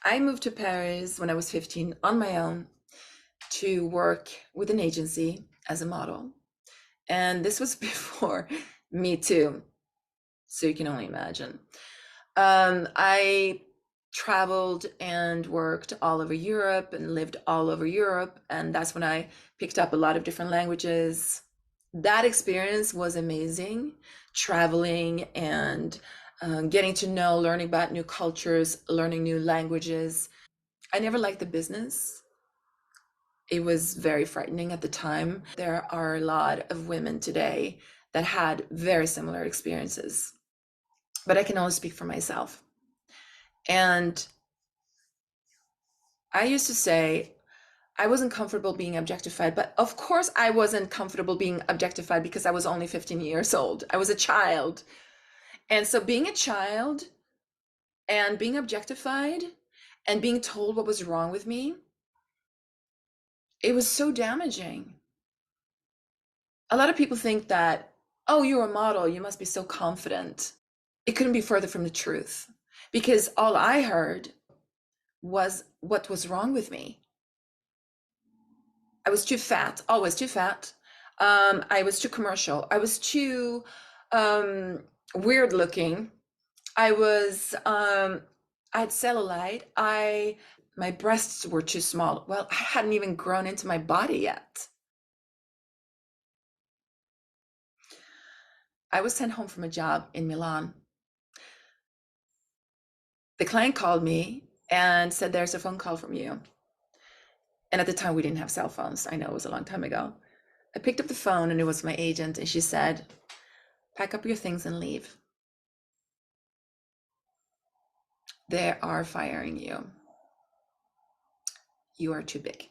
I moved to Paris when I was 15 on my own to work with an agency as a model. And this was before Me Too, so you can only imagine. I traveled and worked all over Europe and lived all over Europe. And that's when I picked up a lot of different languages. That experience was amazing, traveling and getting to know, learning about new cultures, learning new languages. I never liked the business. It was very frightening at the time. There are a lot of women today that had very similar experiences, but I can only speak for myself. And I used to say I wasn't comfortable being objectified, but of course I wasn't comfortable being objectified because I was only 15 years old. I was a child. And so being a child and being objectified and being told what was wrong with me, it was so damaging. A lot of people think that, oh, you're a model, you must be so confident. It couldn't be further from the truth because all I heard was what was wrong with me. I was too fat, always too fat. I was too commercial. I was too weird looking. I was, I had cellulite. My breasts were too small. Well, I hadn't even grown into my body yet. I was sent home from a job in Milan. The client called me and said, there's a phone call from you. And at the time we didn't have cell phones. I know it was a long time ago. I picked up the phone and it was my agent and she said, pack up your things and leave. They are firing you. You are too big.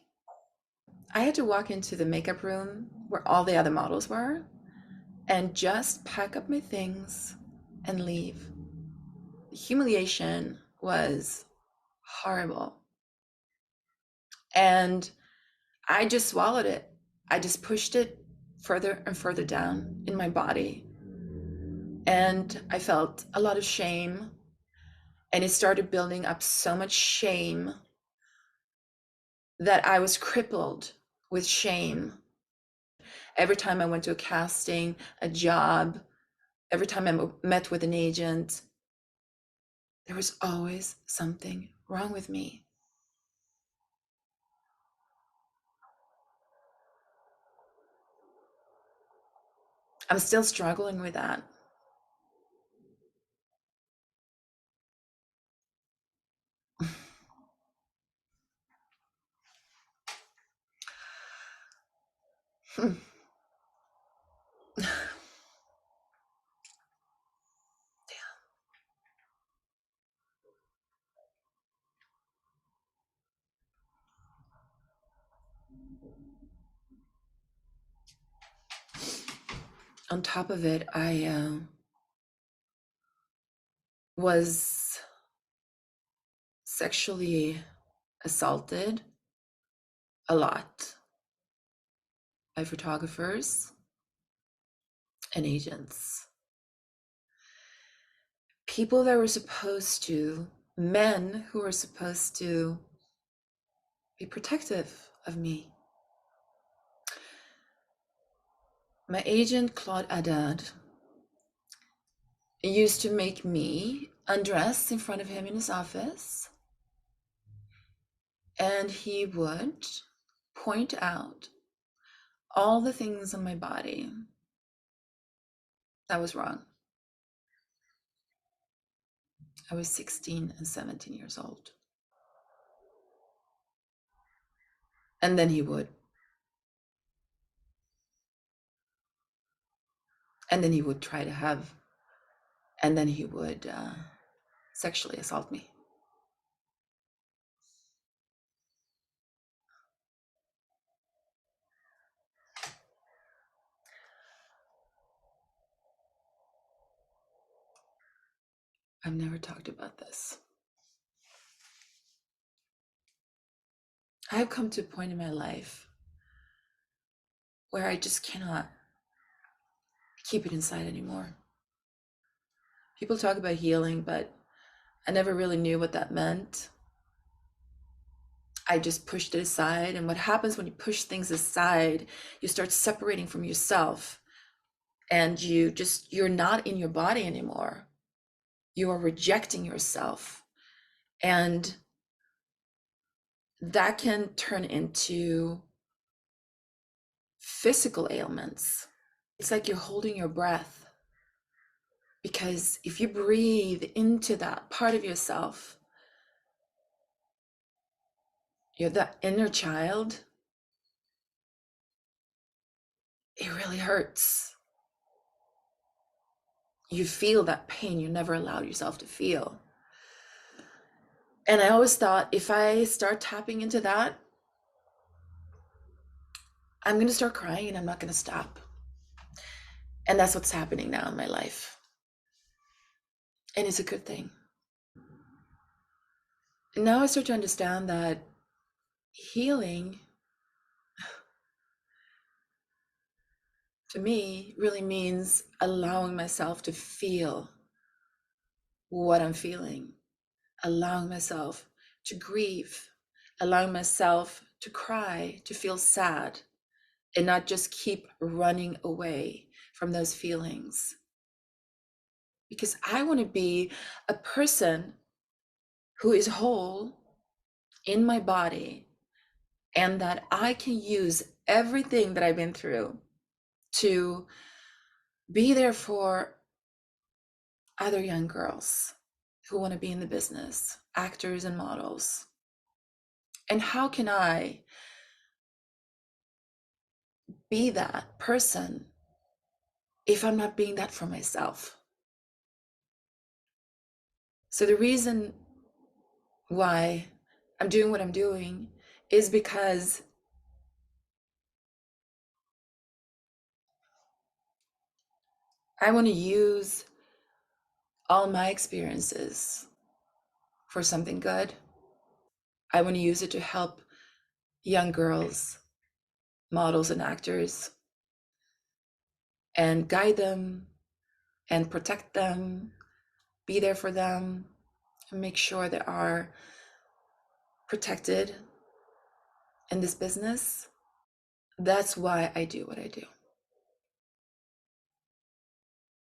I had to walk into the makeup room where all the other models were and just pack up my things and leave. The humiliation was horrible. And I just swallowed it. I just pushed it further and further down in my body. And I felt a lot of shame. And it started building up so much shame that I was crippled with shame. Every time I went to a casting, a job, every time I met with an agent, there was always something wrong with me. I'm still struggling with that. On top of it, I was sexually assaulted a lot by photographers and agents. People that were supposed to, men who were supposed to be protective of me. My agent, Claude Haddad, used to make me undress in front of him in his office, and he would point out all the things on my body that was wrong. I was 16 and 17 years old. And then he would. And then he would try to have, and then he would sexually assault me. I've never talked about this. I have come to a point in my life where I just cannot keep it inside anymore. People talk about healing, but I never really knew what that meant. I just pushed it aside. And what happens when you push things aside, you start separating from yourself, and you're not in your body anymore. You are rejecting yourself. And that can turn into physical ailments. It's like you're holding your breath, because if you breathe into that part of yourself, you're that inner child, it really hurts. You feel that pain you never allowed yourself to feel. And I always thought, if I start tapping into that, I'm going to start crying and I'm not going to stop. And that's what's happening now in my life. And it's a good thing. And now I start to understand that healing, to me, really means allowing myself to feel what I'm feeling, allowing myself to grieve, allowing myself to cry, to feel sad, and not just keep running away from those feelings. Because I want to be a person who is whole in my body, and that I can use everything that I've been through to be there for other young girls who want to be in the business, actors and models. And how can I be that person if I'm not being that for myself? So the reason why I'm doing what I'm doing is because I want to use all my experiences for something good. I want to use it to help young girls, models, and actors, and guide them and protect them, be there for them, and make sure they are protected in this business. That's why I do what I do.